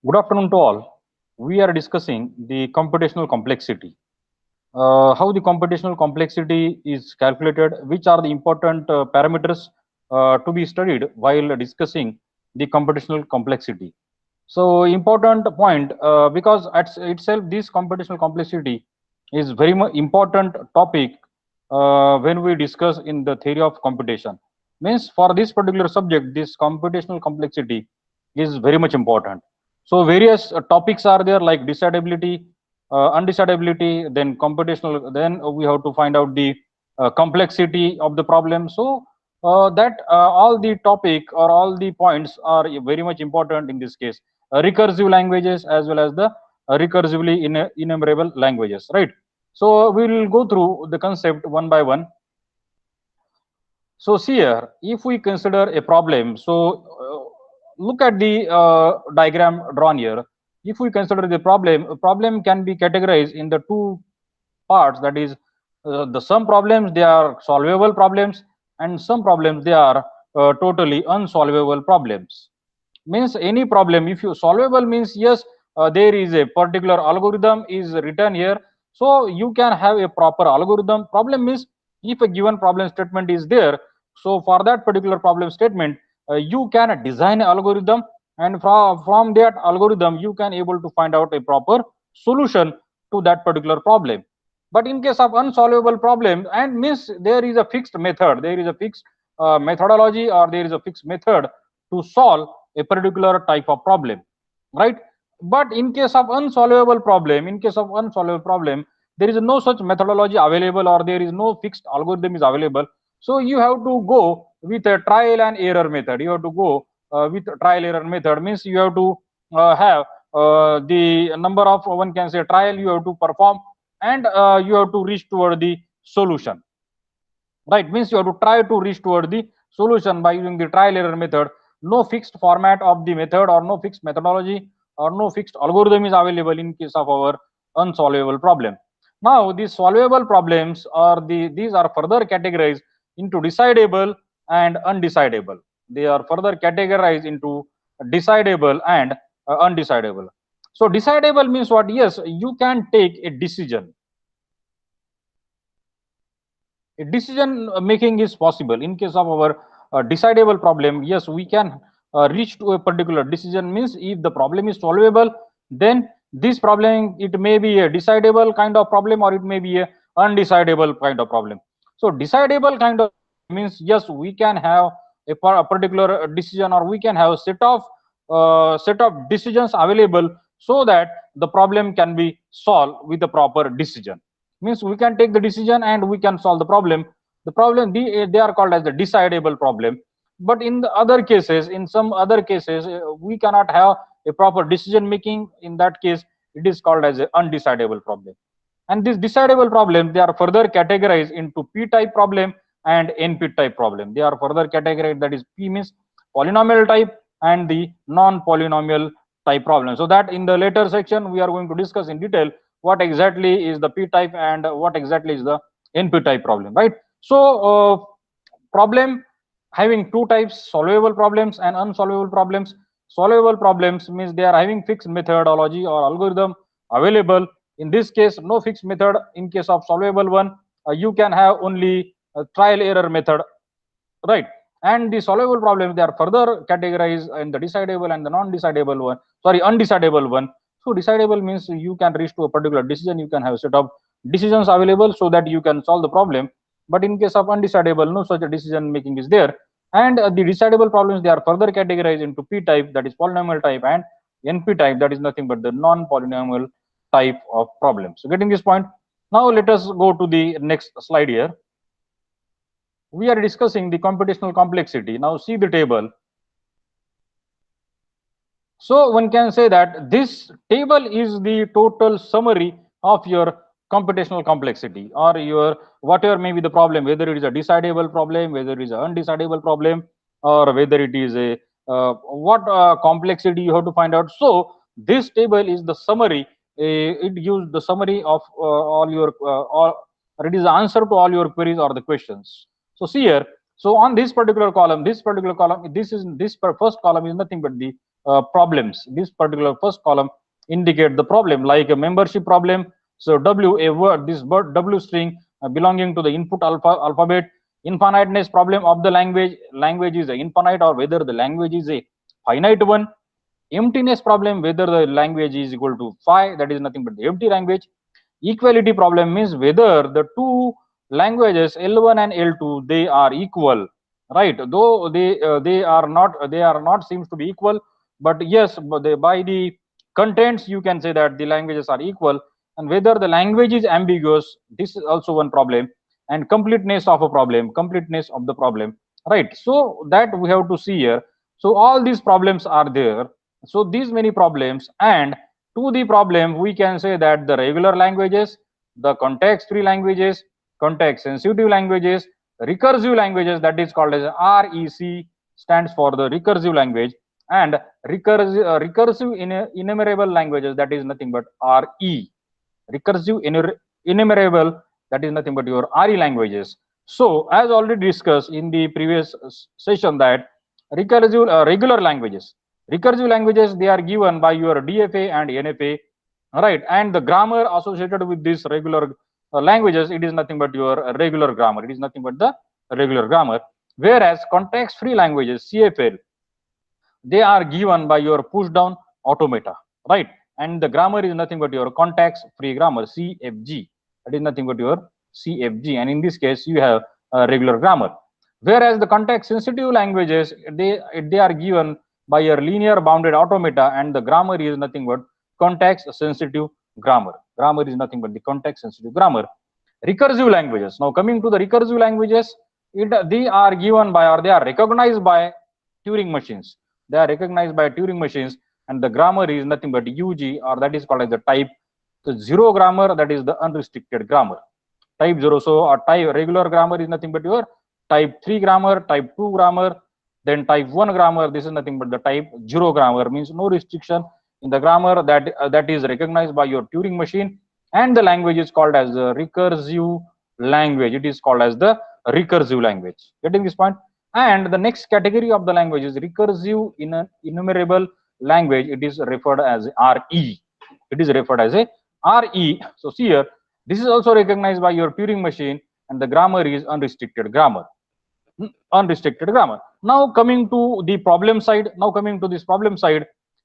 Good afternoon to all. We are discussing the computational complexity. How the computational complexity is calculated, which are the important parameters to be studied while discussing the computational complexity. So, important point because at itself, this computational complexity is very much important topic when we discuss in the theory of computation. Means for this particular subject, this computational complexity is very much important. So various topics are there like decidability, undecidability, then computational. Then we have to find out the complexity of the problem. So that all the topic or all the points are very much important in this case. Recursive languages as well as the recursively enumerable languages, right? So we will go through the concept one by one. So see here, if we consider a problem, so look at the diagram drawn here. If we consider the problem, a problem can be categorized in the two parts. That is, the some problems they are solvable problems, and some problems they are totally unsolvable problems. Means any problem, if you solvable means yes, there is a particular algorithm is written here, so you can have a proper algorithm. Problem means if a given problem statement is there, so for that particular problem statement you can design an algorithm, and from that algorithm you can able to find out a proper solution to that particular problem. But in case of unsolvable problem, and means there is a fixed method, there is a fixed methodology, or there is a fixed method to solve a particular type of problem, right? But in case of unsolvable problem, there is no such methodology available, or there is no fixed algorithm is available. So you have to go with a trial and error method. You have to go with trial error method. Means you have to have the number of, one can say, trial you have to perform, and you have to reach toward the solution, right? Means you have to try to reach toward the solution by using the trial error method. No fixed format of the method, or no fixed methodology, or no fixed algorithm is available in case of our unsolvable problem. Now these solvable problems are these are further categorized into decidable and undecidable. They are further categorized into decidable and undecidable. So decidable means what? Yes, you can take a decision. Decision making is possible in case of our decidable problem. Yes, we can reach to a particular decision. Means if the problem is solvable, then this problem, it may be a decidable kind of problem, or it may be a undecidable kind of problem. So decidable kind of means yes, we can have a particular decision, or we can have a set of decisions available, so that the problem can be solved with a proper decision. Means we can take the decision and we can solve the problem. They are called as the decidable problem. But in the other cases, in some other cases, we cannot have a proper decision making. In that case, it is called as an undecidable problem. And these decidable problems, they are further categorized into p type problem and np type problem. They are further categorized, that is, p means polynomial type, and the non polynomial type problem. So that in the later section we are going to discuss in detail what exactly is the p type and what exactly is the np type problem, right? So problem having two types: solvable problems and unsolvable problems. Solvable problems means they are having fixed methodology or algorithm available. In this case, no fixed method. In case of solvable one, you can have only a trial error method, right? And the solvable problems, they are further categorized in the decidable and the non-decidable one, sorry, undecidable one. So decidable means you can reach to a particular decision, you can have a set of decisions available so that you can solve the problem. But in case of undecidable, no such a decision making is there. And the decidable problems, they are further categorized into p type, that is polynomial type, and np type, that is nothing but the non-polynomial type of problems. So getting this point, now let us go to the next slide here. We are discussing the computational complexity. Now see the table. So one can say that this table is the total summary of your computational complexity, or your whatever may be the problem, whether it is a decidable problem, whether it is an undecidable problem, or whether it is a what complexity you have to find out. So this table is the summary. It gives the summary of all your or it is the answer to all your queries or the questions. So see here. So on this particular column, this first column is nothing but the problems. This particular first column indicate the problem, like a membership problem. So W, a word, this word W string belonging to the input alphabet. Infiniteness problem of the language is a infinite or whether the language is a finite one. Emptiness problem, whether the language is equal to phi, that is nothing but the empty language. Equality problem means whether the two languages L1 and L2 they are equal, right? Though they are not seems to be equal, but yes, but by the contents you can say that the languages are equal. And whether the language is ambiguous, this is also one problem. And completeness of the problem, right? So that we have to see here. So all these problems are there. So these many problems, and to the problem we can say that the regular languages, the context free languages, context sensitive languages, recursive languages, that is called as REC, stands for the recursive language, and recursive enumerable languages, that is nothing but RE, recursive enumerable, that is nothing but your RE languages. So as already discussed in the previous session, that regular languages, they are given by your DFA and NFA, right? And the grammar associated with these regular languages, it is nothing but your regular grammar, it is nothing but the regular grammar. Whereas context free languages, CFL, they are given by your push down automata, right? And the grammar is nothing but your context free grammar, CFG, that is nothing but your CFG. And in this case you have regular grammar. Whereas the context sensitive languages, they are given by your linear bounded automata, and the grammar is nothing but context sensitive grammar. Grammar is nothing but the context sensitive grammar. Recursive languages, now coming to the recursive languages, they are given by, or they are recognized by Turing machines. They are recognized by Turing machines, and the grammar is nothing but UG, or that is called as the type 0 grammar, that is the unrestricted grammar. Type 0. So a type regular grammar is nothing but your type 3 grammar, type 2 grammar, then type 1 grammar. This is nothing but the type 0 grammar, means no restriction in the grammar, that is recognized by your Turing machine. And the language is called as the recursive language. It is called as the recursive language. Getting this point? And the next category of the language is recursive enumerable language. It is referred as RE. It is referred as a RE. So see here, this is also recognized by your Turing machine, and the grammar is unrestricted grammar. Unrestricted grammar. Now coming to the problem side.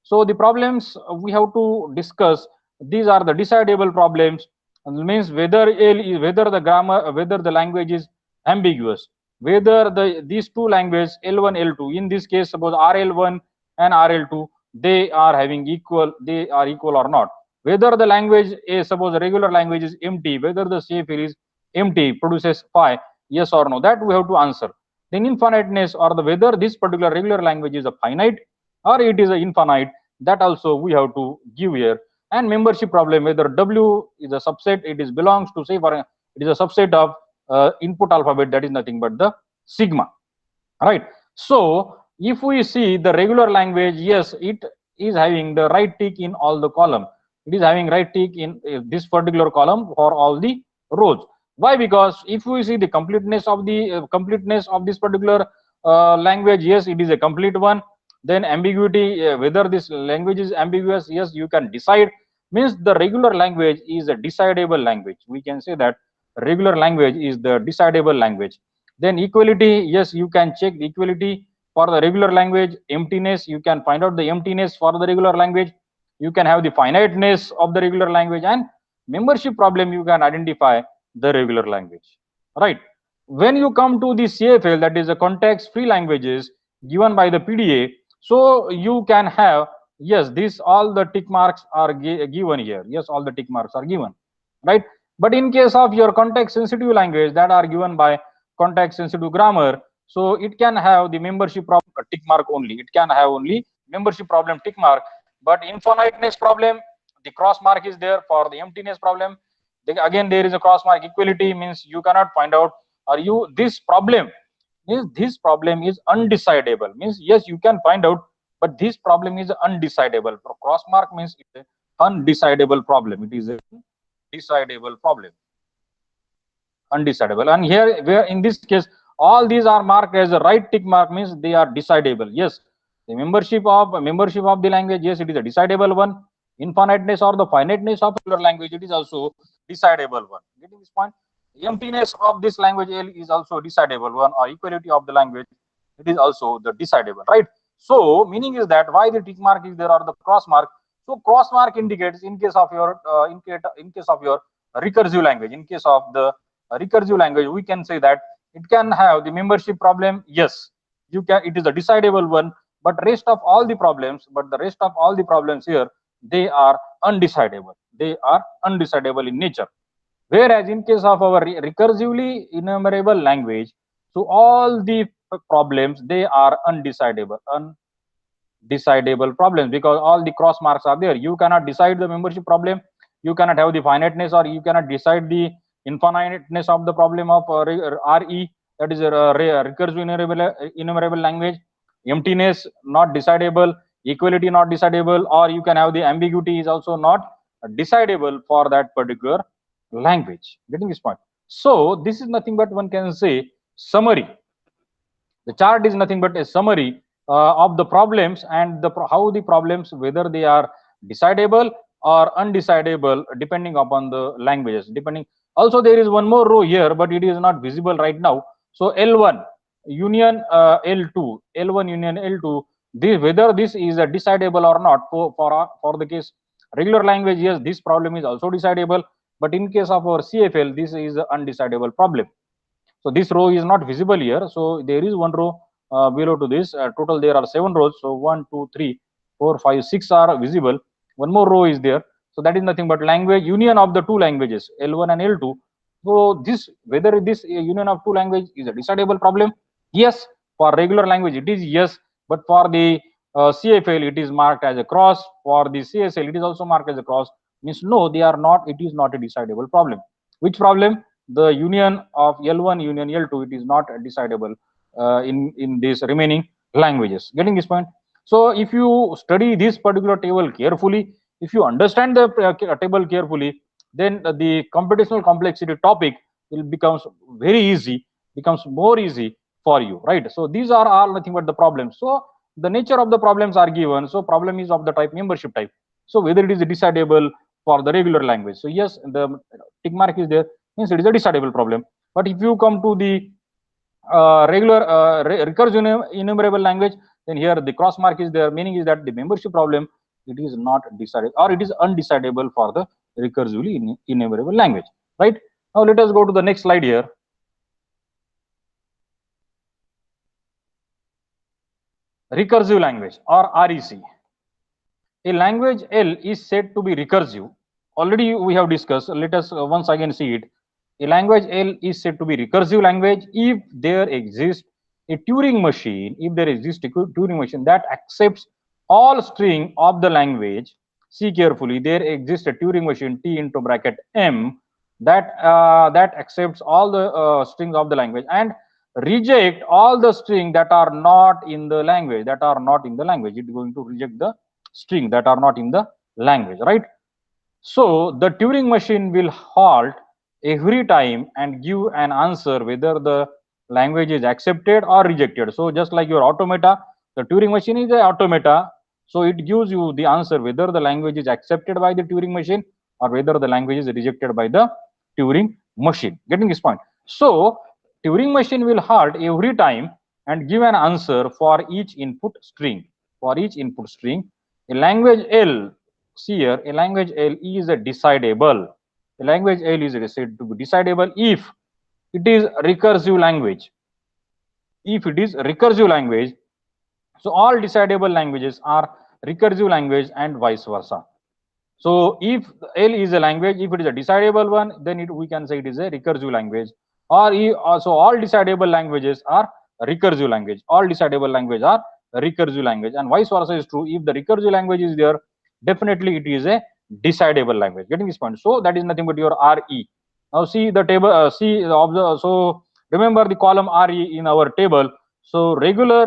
So the problems we have to discuss. These are the decidable problems. Means whether the language is ambiguous, whether these two languages L1 L2, in this case suppose RL1 and RL2, they are equal or not, whether the language is, suppose a regular language is empty, whether the CFL is empty, produces phi, yes or no, that we have to answer. Then infiniteness, or the whether this particular regular language is a finite or it is a infinite, that also we have to give here. And membership problem, whether W is a subset, it is belongs to, say for it is a subset of input alphabet, that is nothing but the sigma, right? So if we see the regular language, yes, it is having the right tick in all the column. It is having right tick in this particular column for all the rows. Why? Because if we see the completeness of this particular language, yes, it is a complete one. Then ambiguity, whether this language is ambiguous, yes, you can decide. Means the regular language is a decidable language. We can say that regular language is the decidable language. Then equality, yes, you can check the equality for the regular language. Emptiness, you can find out the emptiness for the regular language. You can have the finiteness of the regular language. And membership problem, you can identify the regular language, right? When you come to the CFL, that is the context free languages given by the PDA, so you can have, yes, this all the tick marks are given here. Yes, all the tick marks are given, right? But in case of your context sensitive language that are given by context sensitive grammar, so it can have the membership problem tick mark only. It can have only membership problem tick mark. But infiniteness problem, the cross mark is there. For the emptiness problem, again there is a cross mark. Equality means you cannot find out, or this problem is undecidable, means yes, you can find out, but this problem is undecidable. Cross mark means it's an undecidable problem. It is a decidable problem, undecidable. And here, where in this case all these are marked as a right tick mark, means they are decidable. Yes, The membership of the language, yes, it is a decidable one. Infiniteness or the finiteness of your language, it is also decidable one. Getting this point? Emptiness of this language L is also decidable one, or equality of the language, it is also the decidable, right? So meaning is that why the tick mark is there or the cross mark. So cross mark indicates in case of your in case of your recursive language, in case of the recursive language, we can say that it can have the membership problem. Yes, you can. It is a decidable one, but the rest of all the problems here, they are undecidable. They are undecidable in nature. Whereas in case of our recursively enumerable language, so all the problems, they are undecidable problems, because all the cross marks are there. You cannot decide the membership problem, you cannot have the finiteness, or you cannot decide the infiniteness of the problem of RE, that is a recursive enumerable language. Emptiness not decidable, equality not decidable, or you can have the ambiguity is also not decidable for that particular language. Getting this point? So this is nothing but, one can say, summary. The chart is nothing but a summary of the problems, and how the problems, whether they are decidable or undecidable depending upon the languages. Depending. Also, there is one more row here, but it is not visible right now. So L1 union L2, L1 union L2. Whether this is a decidable or not for the case regular language, yes, this problem is also decidable. But in case of our CFL, this is an undecidable problem. So this row is not visible here. So there is one row below to this. Total there are 7 rows. So 1, 2, 3, 4, 5, 6 are visible. One more row is there. So that is nothing but language union of the two languages, L1 and L2. So this, whether this union of two language is a decidable problem, yes. For regular language it is yes, but for the CFL it is marked as a cross. For the CSL it is also marked as a cross. Means no, they are not. It is not a decidable problem. Which problem? The union of L1 union L2, it is not decidable in these remaining languages. Getting this point? So if you study this particular table carefully, if you understand the table carefully, then the computational complexity topic will becomes very easy, becomes more easy for you, right? So these are all nothing but the problems. So the nature of the problems are given. So problem is of the type membership type. So whether it is decidable for the regular language. So yes, the tick mark is there, means it is a decidable problem. But if you come to the regular recursive enumerable language, then here the cross mark is there, meaning is that the membership problem, it is not decided, or it is undecidable for the recursively enumerable language, right? Now let us go to the next slide here. Recursive language, or REC. A language L is said to be recursive. Already we have discussed. Let us once again see it. A language L is said to be recursive language if there exists a Turing machine, that accepts all string of the language. See carefully, there exists a Turing machine, T into bracket M, that accepts all the strings of the language and reject all the string that are not in the language. It is going to reject the string that are not in the language, right? So the Turing machine will halt every time and give an answer whether the language is accepted or rejected. So just like your automata, the Turing machine is an automata. So it gives you the answer whether the language is accepted by the Turing machine or whether the language is rejected by the Turing machine. Getting this point? So Turing machine will halt every time and give an answer for each input string. For each input string, a language L, see here, a language L is a decidable. A language L is said to be decidable if it is recursive language. If it is recursive language, so all decidable languages are recursive language and vice versa. So if L is a language, if it is a decidable one, then we can say it is a recursive language. Or also all decidable languages are recursive language. All decidable language are recursive language, and vice versa is true. If the recursive language is there, definitely it is a decidable language. Getting this point? So that is nothing but your RE. Now see the table. So remember the column RE in our table. So regular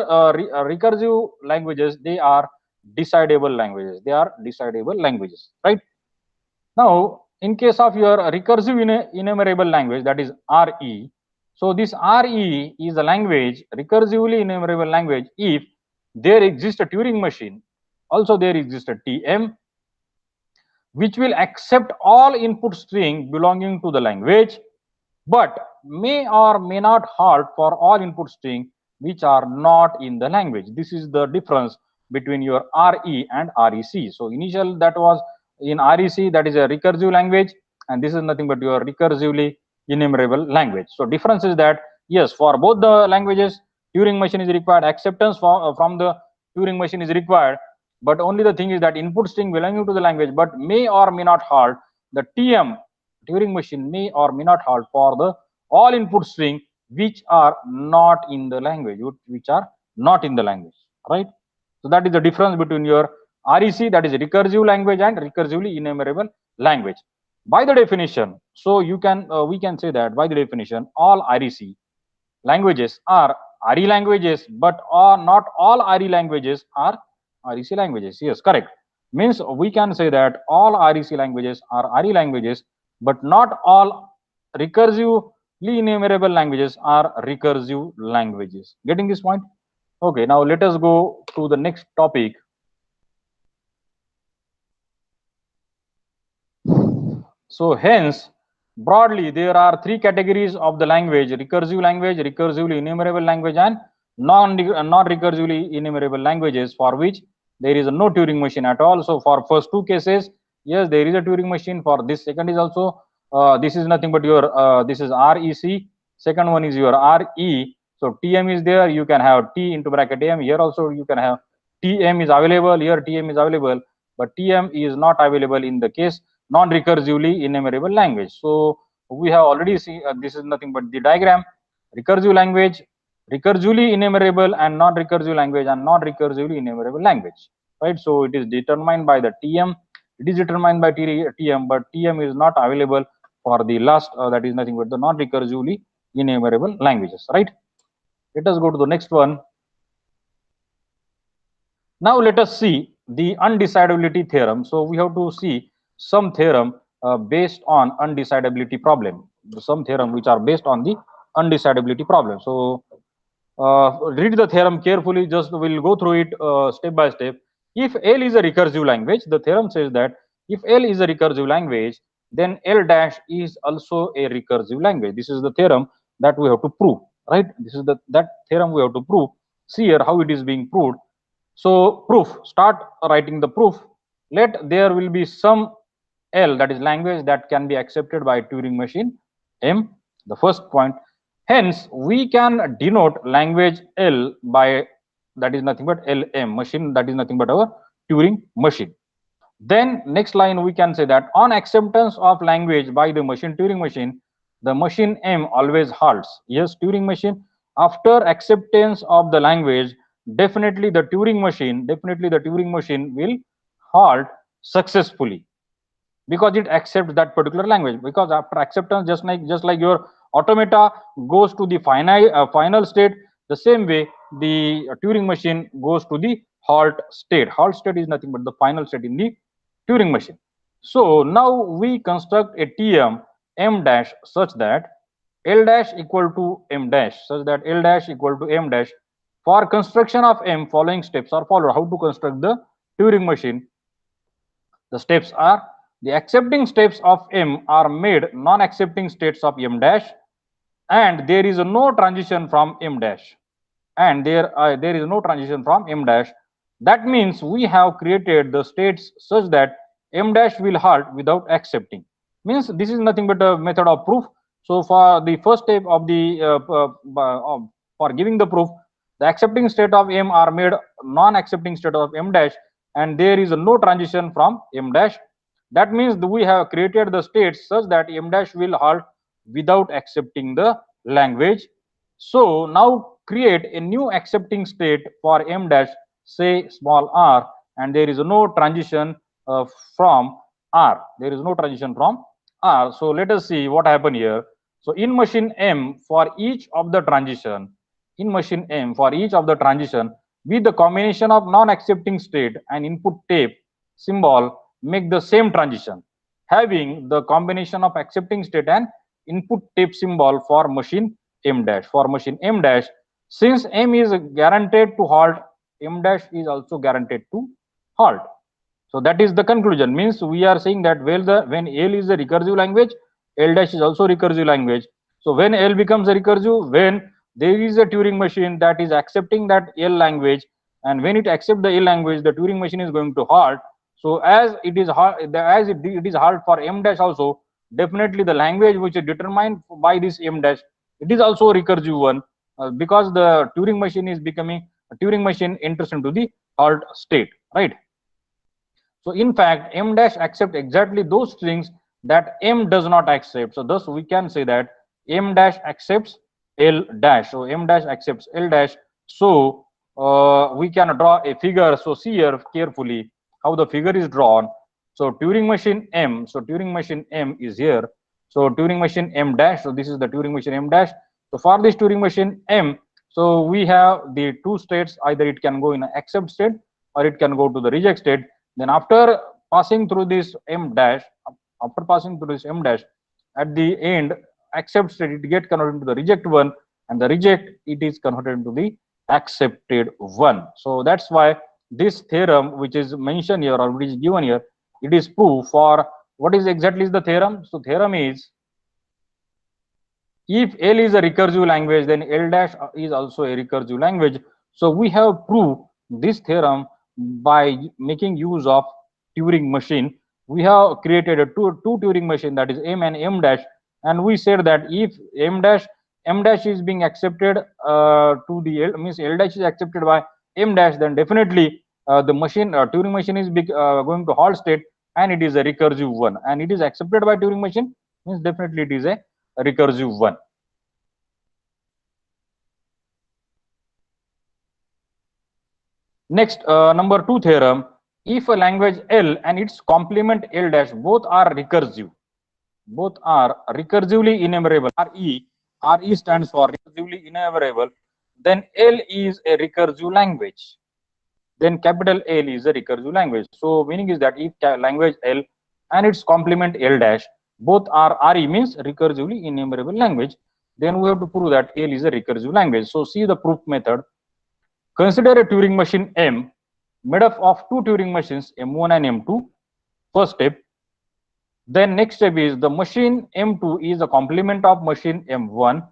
recursive languages, they are decidable languages. They are decidable languages, right? Now, in case of your recursive enumerable language, that is RE. So this RE is a language, recursively enumerable language, if there exists a Turing machine. Also, there exists a TM, which will accept all input string belonging to the language, but may or may not halt for all input string which are not in the language. This is the difference between your RE and REC. So initial that was in REC, that is a recursive language, and this is nothing but your recursively enumerable language. So difference is that yes, for both the languages, Turing machine is required, acceptance from the Turing machine is required, but only the thing is that input string belonging to the language but may or may not halt. The TM, Turing machine, may or may not halt for the all input string which are not in the language, right? So that is the difference between your REC, that is recursive language, and recursively enumerable language. By the definition, so you can we can say that by the definition, all REC languages are RE languages, but not all RE languages are REC languages. Yes, correct. Means we can say that all REC languages are RE languages, but not all recursively enumerable languages are recursive languages. Getting this point? Okay, now let us go to the next topic. So hence, broadly, there are three categories of the language: recursive language, recursively enumerable language, and non-recursively enumerable languages for which there is no Turing machine at all. So for first two cases, yes, there is a Turing machine. For this second is also, this is nothing but your, this is REC. Second one is your RE. So TM is there. You can have T into bracket M. Here also you can have TM is available. Here TM is available, but TM is not available in the case non-recursively enumerable language. So we have already seen this is nothing but the diagram: recursive language, recursively enumerable, and non-recursive language, and non-recursively enumerable language, right? So it is determined by the TM, it is determined by TM, but TM is not available for the last, that is nothing but the non-recursively enumerable languages, right? Let us go to the next one. Now let us see the undecidability theorem. So we have to see some theorem based on undecidability problem, some theorem which are based on the undecidability problem. So read the theorem carefully, just we'll go through it step by step. If L is a recursive language, the theorem says that if L is a recursive language, then L dash is also a recursive language. This is the theorem that we have to prove, right? This is that theorem we have to prove. See here how it is being proved. So proof, start writing the proof. Let there will be some L, that is language, that can be accepted by Turing machine M, the first point. Hence we can denote language L by, that is nothing but LM, machine, that is nothing but our Turing machine. Then next line we can say that on acceptance of language by the machine Turing machine, the machine M always halts. Yes, Turing machine, after acceptance of the language, definitely the Turing machine will halt successfully, because it accepts that particular language. Because after acceptance, just like your automata goes to the final state, the same way the Turing machine goes to the halt state. Halt state is nothing but the final state in the Turing machine. So now we construct a TM M dash such that L dash equal to M dash, such that L dash equal to M dash. For construction of M, following steps are followed. How to construct the Turing machine? The steps are: the accepting steps of M are made non-accepting states of M dash, and there is no transition from M dash, and there is no transition from M dash. That means we have created the states such that M dash will halt without accepting. Means this is nothing but a method of proof. So for the first step of the for giving the proof, the accepting state of M are made non-accepting state of M dash, and there is no transition from M dash. That means we have created the states such that M dash will halt without accepting the language. So now create a new accepting state for M dash, say small r, and there is no transition from r. There is no transition from r. So let us see what happened here. So in machine M, for each of the transition, with the combination of non-accepting state and input tape symbol make the same transition, having the combination of accepting state and input tape symbol for machine M dash. For machine M dash, since M is guaranteed to halt M dash is also guaranteed to halt. So that is the conclusion. Means we are saying that when L is a recursive language, L dash is also recursive language. So when L becomes a recursive, when there is a Turing machine that is accepting that L language, and when it accepts the L language, the Turing machine is going to halt. So as it is it is halt for M dash also, definitely the language which is determined by this M dash, it is also a recursive one, because the Turing machine is becoming a Turing machine enters into the halt state, right? So in fact, M dash accept exactly those strings that M does not accept. So thus we can say that M dash accepts L dash. So M dash accepts L dash. So we can draw a figure. So see here carefully how the figure is drawn. So Turing machine M. So Turing machine M is here. So Turing machine M dash. So this is the Turing machine M dash. So for this Turing machine M, so we have the two states. Either it can go in an accept state or it can go to the reject state. Then after passing through this M dash, at the end, accept state, it get converted into the reject one, and the reject, it is converted into the accepted one. So that's why this theorem, which is mentioned here or which is given here, it is proof for what is exactly the theorem. So theorem is, if L is a recursive language, then L dash is also a recursive language. So we have proved this theorem by making use of Turing machine. We have created a two Turing machine, that is M and M dash, and we said that if M dash is being accepted to the L, means L dash is accepted by M dash, then definitely the machine Turing machine is going to halt state, and it is a recursive one, and it is accepted by Turing machine, means definitely it is a recursive one. Next, number 2 theorem, if a language L and its complement L dash both are recursively enumerable, RE stands for recursively enumerable, then L is a recursive language. Then capital L is a recursive language. So meaning is that if language L and its complement L dash both are RE, means recursively enumerable language, then we have to prove that L is a recursive language. So see the proof method. Consider a Turing machine M made up of two Turing machines M1 and M2. First step. Then next step is the machine M2 is a complement of machine M1.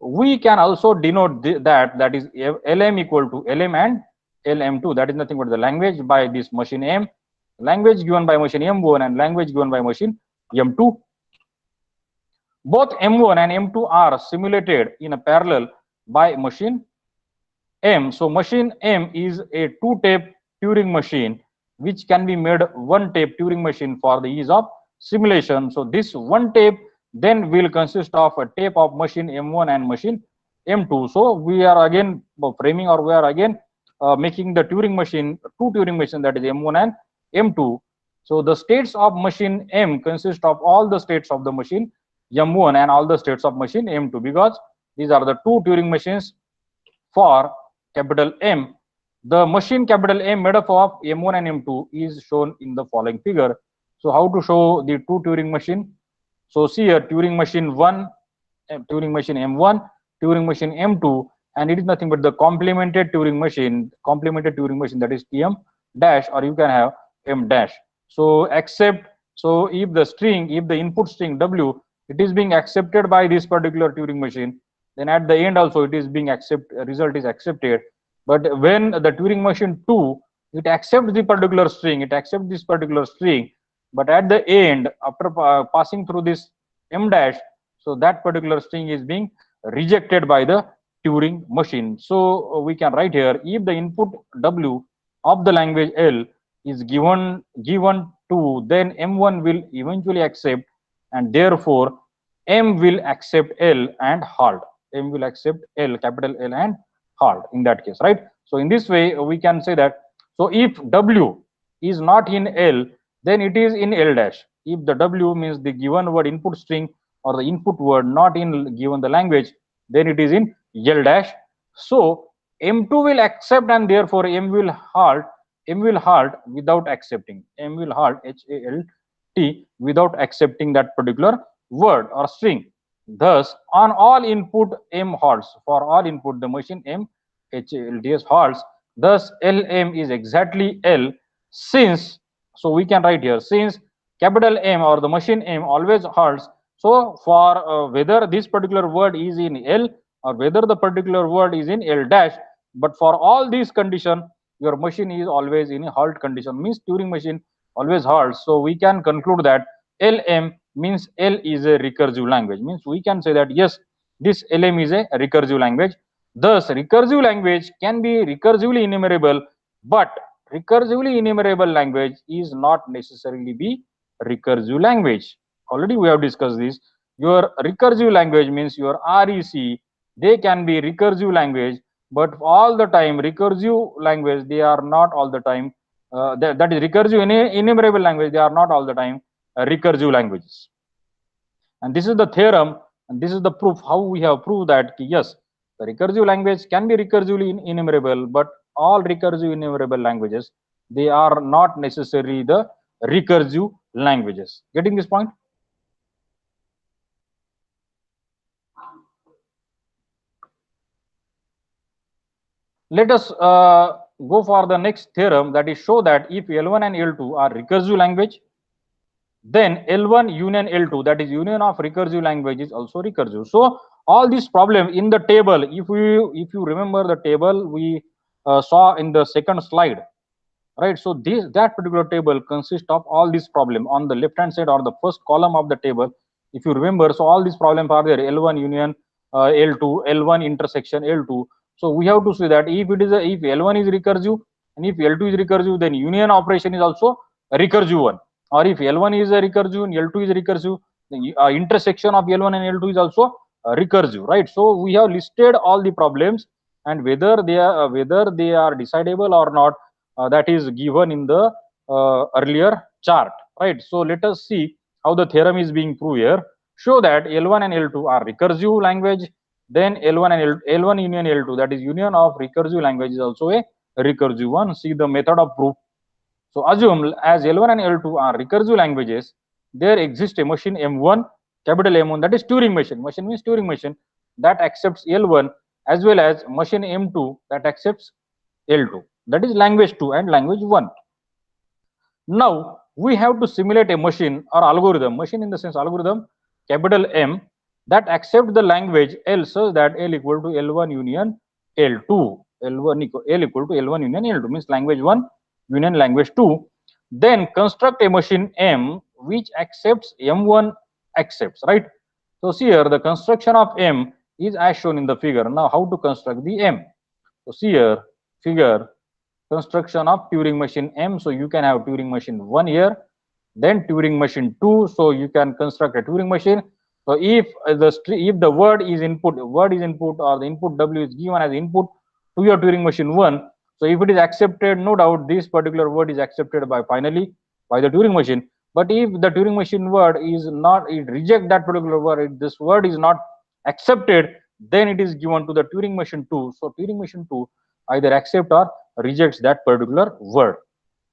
We can also denote that is LM equal to LM and LM2. That is nothing but the language by this machine M, language given by machine M1 and language given by machine M2. Both M1 and M2 are simulated in a parallel by machine M. So machine M is a two-tape Turing machine which can be made one-tape Turing machine for the ease of simulation. So this one tape then will consist of a tape of machine M1 and machine M2. So we are again framing, or we are again making the Turing machine, two Turing machine, that is M1 and M2. So the states of machine M consist of all the states of the machine M1 and all the states of machine M2, because these are the two Turing machines for capital M. The machine capital M made up of M1 and M2 is shown in the following figure. So how to show the two Turing machine? So see here, Turing machine 1, Turing machine M1, Turing machine M2, and it is nothing but the complemented Turing machine, that is TM dash, or you can have M dash. So except, so if the input string W, it is being accepted by this particular Turing machine, then at the end also it is being result is accepted. But when the Turing machine 2, it accepts the particular string, but at the end, after passing through this M dash, so that particular string is being rejected by the Turing machine. So we can write here, if the input W of the language L is given to, then M1 will eventually accept, and therefore M will accept L and halt. M will accept L, capital L, and halt in that case, right? So in this way we can say that, so if W is not in L, then it is in L dash. If the W means the given word input string or the input word not in given the language, then it is in L dash. So M2 will accept, and therefore M will halt without accepting. M will halt, HALT, without accepting that particular word or string. Thus, on all input M halts. For all input, the machine M HALTs halts, Thus Lm is exactly L, since, so we can write here, since capital M or the machine M always halts. So for whether this particular word is in L or whether the particular word is in L dash, but for all these condition, your machine is always in a halt condition, means Turing machine always halts. So we can conclude that Lm means L is a recursive language, means we can say that yes, this Lm is a recursive language. Thus, recursive language can be recursively enumerable, but recursively enumerable language is not necessarily be recursive language. Already we have discussed this. Your recursive language means your REC, they can be recursive language, but all the time recursive language, they are not all the time, that is recursive enumerable language, they are not all the time recursive languages. And this is the theorem, and this is the proof how we have proved that yes, the recursive language can be recursively enumerable, but all recursive enumerable languages, they are not necessarily the recursive languages. Getting this point? Let us go for the next theorem, that is show that if L1 and L2 are recursive language, then L1 union L2, that is union of recursive language, is also recursive. So all these problem in the table, if you remember the table we saw in the second slide, right? So that particular table consists of all these problem on the left hand side or the first column of the table. If you remember, so all these problems are there: L1 union L2, L1 intersection L2. So we have to say that if it is if L1 is recursive and if L2 is recursive, then union operation is also a recursive one. Or if L1 is a recursive and L2 is recursive, the intersection of L1 and L2 is also recursive, right? So we have listed all the problems, and whether they are decidable or not, that is given in the earlier chart, right? So let us see how the theorem is being proved here. Show that L1 and L2 are recursive language, then L1 and L1 union L2, that is union of recursive language, is also a recursive one. See the method of proof. So assume as L1 and L2 are recursive languages, there exists a machine M1, capital M1, that is Turing machine. Machine means Turing machine, that accepts L1, as well as machine M2 that accepts L2, that is language 2 and language 1. Now we have to simulate a machine or algorithm, machine in the sense algorithm, capital M, that accept the language L such that L equal to L1 union L2, L equal to L1 union L2, means language 1 union language 2. Then construct a machine M which accepts M1 accepts, right? So see here the construction of M is as shown in the figure. Now how to construct the M? So see here figure, construction of Turing machine M. So you can have Turing machine 1 here, then Turing machine 2. So you can construct a Turing machine. So if the word is input or the input W is given as input to your Turing machine 1, so if it is accepted, no doubt this particular word is accepted by finally by the Turing machine. But if the Turing machine word is not, it reject that particular word, this word is not accepted, then it is given to the Turing machine 2. So Turing machine 2 either accept or rejects that particular word.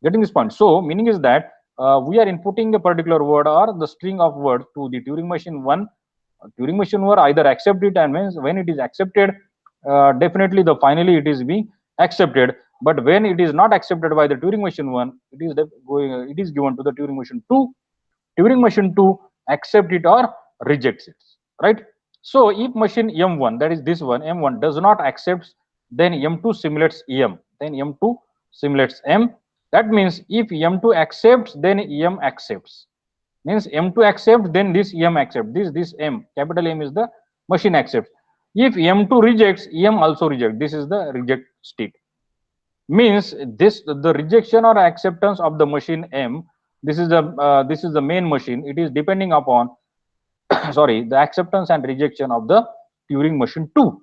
Getting this point? So meaning is that we are inputting a particular word or the string of words to the Turing machine 1. Turing machine word either accept it, and when it is accepted, definitely the finally it is being accepted. But when it is not accepted by the Turing machine 1, it is given to the Turing machine 2. Turing machine 2 accept it or rejects it, right? So if machine M1, that is this one, M1 does not accept, then M2 simulates M, then M2 simulates M. That means if M2 accepts, then M accepts. Means M2 accepts, then this M accepts. This M, capital M is the machine accepts. If M2 rejects, M also rejects. This is the reject state. Means the rejection or acceptance of the machine M. This is the main machine. It is depending upon sorry, the acceptance and rejection of the Turing machine 2.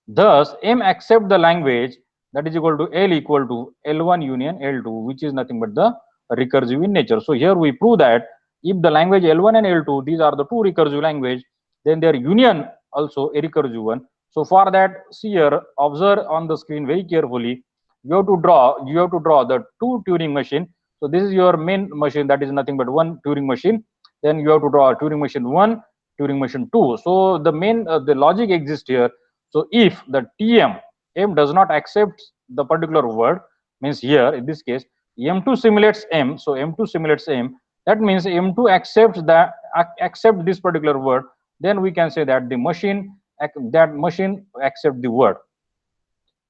Thus, M accept the language that is equal to L equal to L1 union L2, which is nothing but the recursive in nature. So here we prove that if the language L1 and L2, these are the two recursive language, then their union also a recursive one. So for that, see here, observe on the screen very carefully. You have to draw the two Turing machine. So this is your main machine, that is nothing but one Turing machine. Then you have to draw a Turing machine 1, Turing machine 2. So the main the logic exists here. So if the TM M does not accept the particular word, means here in this case M2 simulates M, so M2 simulates M, that means M2 accepts that accept this particular word, then we can say that the machine accept the word.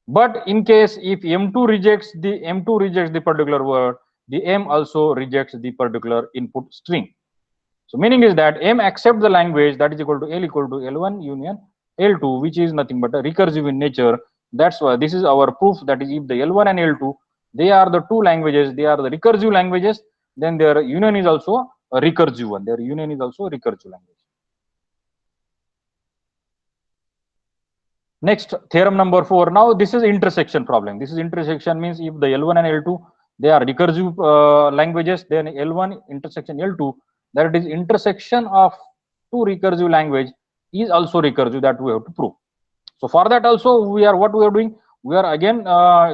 But in case if M2 rejects the particular word, the M also rejects the particular input string. So meaning is that M accepts the language, that is equal to L equal to L1 union L2, which is nothing but a recursive in nature. That's why this is our proof, that is if the L1 and L2, they are the two languages, they are the recursive languages, then their union is also a recursive one. Their union is also a recursive language. Next, theorem number 4. Now this is intersection problem. This is intersection means if the L1 and L2 they are recursive languages, then L1 intersection L2, that is intersection of two recursive language is also recursive, that we have to prove. So for that also we are doing, we are again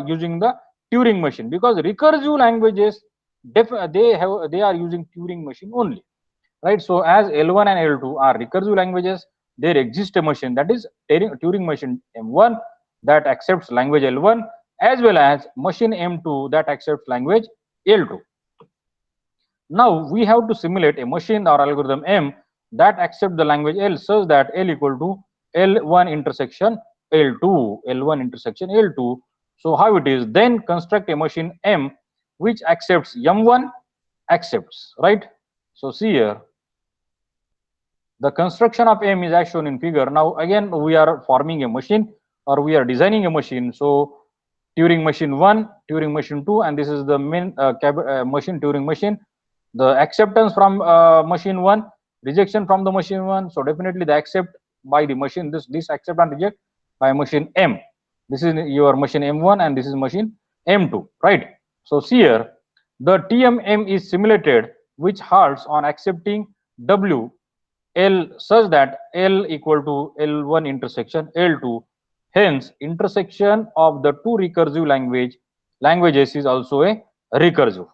using the Turing machine, because recursive languages they are using Turing machine only, right? So as L1 and L2 are recursive languages, there exists a machine, that is Turing machine M1, that accepts language L1, as well as machine M2 that accepts language L2. Now we have to simulate a machine or algorithm M that accepts the language L, such that L equal to L1 intersection L2, L1 intersection L2. So how it is? Then construct a machine M which accepts M1 accepts, right? So see here, the construction of M is as shown in figure. Now again we are forming a machine, or we are designing a machine. So Turing machine 1, Turing machine 2, and this is the main machine, Turing machine. The acceptance from machine 1, rejection from the machine 1. So definitely the accept by the machine, this accept and reject by machine M. This is your machine M1 and this is machine M2, right? So see here, the TMM is simulated which halts on accepting W L, such that L equal to L1 intersection L2. Hence, intersection of the two recursive languages is also a recursive.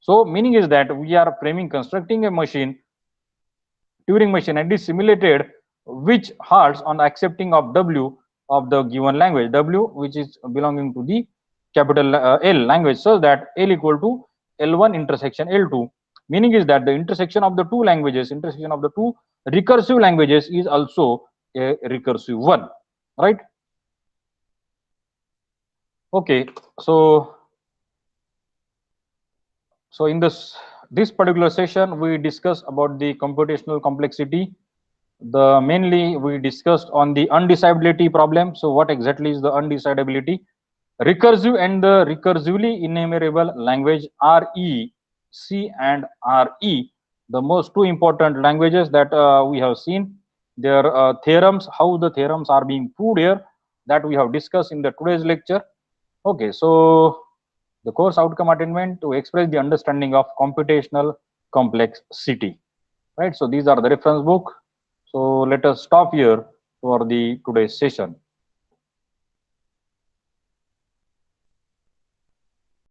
So meaning is that we are constructing a machine, Turing machine, and is simulated which halts on accepting of W of the given language, W which is belonging to the capital L language, so that L equal to L1 intersection L2. Meaning is that the intersection of the two languages, intersection of the two recursive languages is also a recursive one, right? Okay, so in this particular session we discuss about the computational complexity. The mainly we discussed on the undecidability problem. So what exactly is the undecidability? Recursive and the recursively enumerable language RE, C and RE, the most two important languages that we have seen. Their theorems, how the theorems are being proved here, that we have discussed in the today's lecture. Okay, so the course outcome attainment to express the understanding of computational complexity, right? So these are the reference book. So let us stop here for the today's session.